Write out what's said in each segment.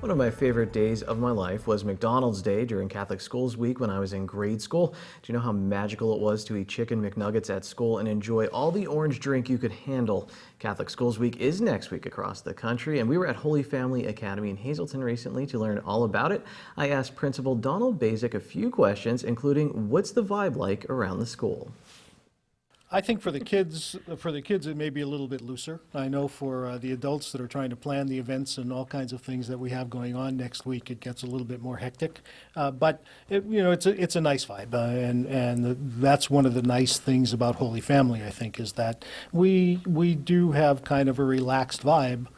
One of my favorite days of my life was McDonald's Day during Catholic Schools Week when I was in grade school. Do you know how magical it was to eat chicken McNuggets at school and enjoy all the orange drink you could handle? Catholic Schools Week is next week across the country, and we were at Holy Family Academy in Hazleton recently to learn all about it. I asked Principal Donald Basic a few questions, including what's the vibe like around the school? I think for the kids, it may be a little bit looser. I know for the adults that are trying to plan the events and all kinds of things that we have going on next week, it gets a little bit more hectic. But it's a nice vibe, and that's one of the nice things about Holy Family. I think is that we do have kind of a relaxed vibe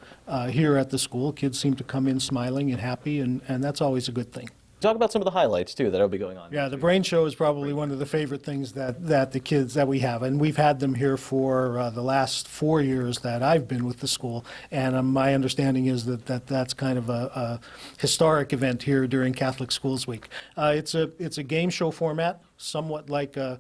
here at the school. Kids seem to come in smiling and happy, and that's always a good thing. Talk about some of the highlights, too, that'll be going on. Yeah, the brain show is probably one of the favorite things that the kids that we have. And we've had them here for the last 4 years that I've been with the school. And my understanding is that's kind of a historic event here during Catholic Schools Week. It's a game show format, somewhat like a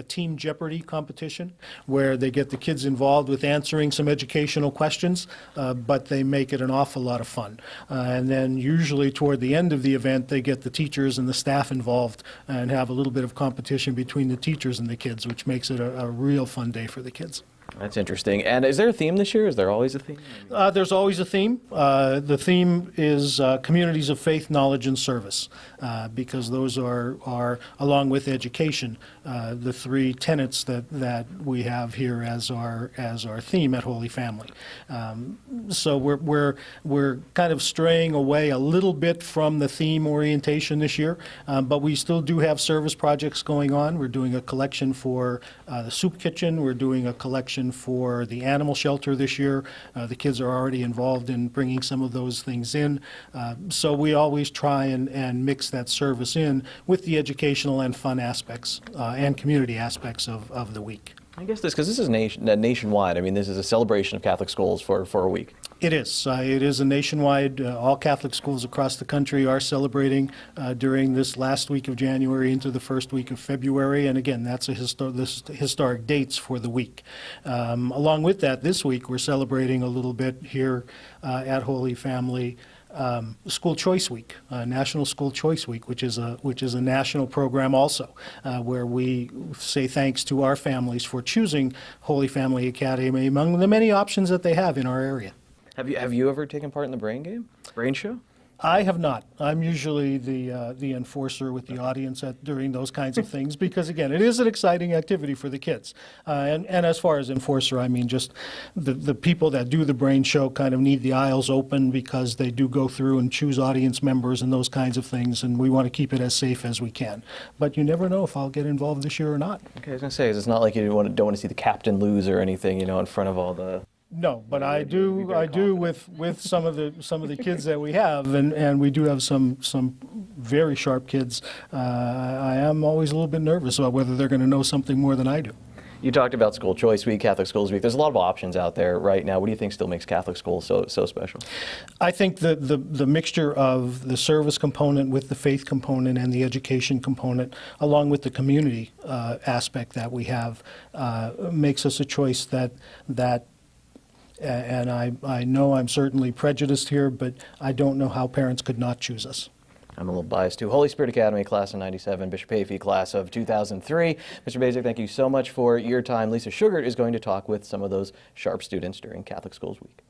Team Jeopardy competition, where they get the kids involved with answering some educational questions, but they make it an awful lot of fun. And then usually toward the end of the event, they get the teachers and the staff involved and have a little bit of competition between the teachers and the kids, which makes it a real fun day for the kids. That's interesting. And is there a theme this year? Is there always a theme? There's always a theme. The theme is communities of faith, knowledge, and service, because those are along with education, the three tenets that we have here as our theme at Holy Family. So we're kind of straying away a little bit from the theme orientation this year, but we still do have service projects going on. We're doing a collection for the soup kitchen. We're doing a collection for the animal shelter this year. The kids are already involved in bringing some of those things in. So we always try and mix that service in with the educational and fun aspects and community aspects of the week. I guess because this is nationwide. I mean, this is a celebration of Catholic schools for a week. It is. It is a nationwide. All Catholic schools across the country are celebrating during this last week of January into the first week of February. And again, that's historic dates for the week. Along with that, this week we're celebrating a little bit here at Holy Family. School Choice Week, National School Choice Week, which is a national program also, where we say thanks to our families for choosing Holy Family Academy among the many options that they have in our area. Have you ever taken part in the brain show? I have not. I'm usually the enforcer with the audience during those kinds of things because, again, it is an exciting activity for the kids. And as far as enforcer, I mean just the people that do the brain show kind of need the aisles open because they do go through and choose audience members and those kinds of things, and we want to keep it as safe as we can. But you never know if I'll get involved this year or not. Okay, I was going to say, it's not like you don't want to see the captain lose or anything, in front of all the... No, but I do with some of the kids that we have, and we do have some very sharp kids. I am always a little bit nervous about whether they're going to know something more than I do. You talked about School Choice Week, Catholic Schools Week. There's a lot of options out there right now. What do you think still makes Catholic schools so special? I think the mixture of the service component with the faith component and the education component, along with the community aspect that we have, makes us a choice that. And I know I'm certainly prejudiced here, but I don't know how parents could not choose us. I'm a little biased too. Holy Spirit Academy, class of '97, Bishop Hayfie, class of 2003. Mr. Basic, thank you so much for your time. Lisa Sugart is going to talk with some of those sharp students during Catholic Schools Week.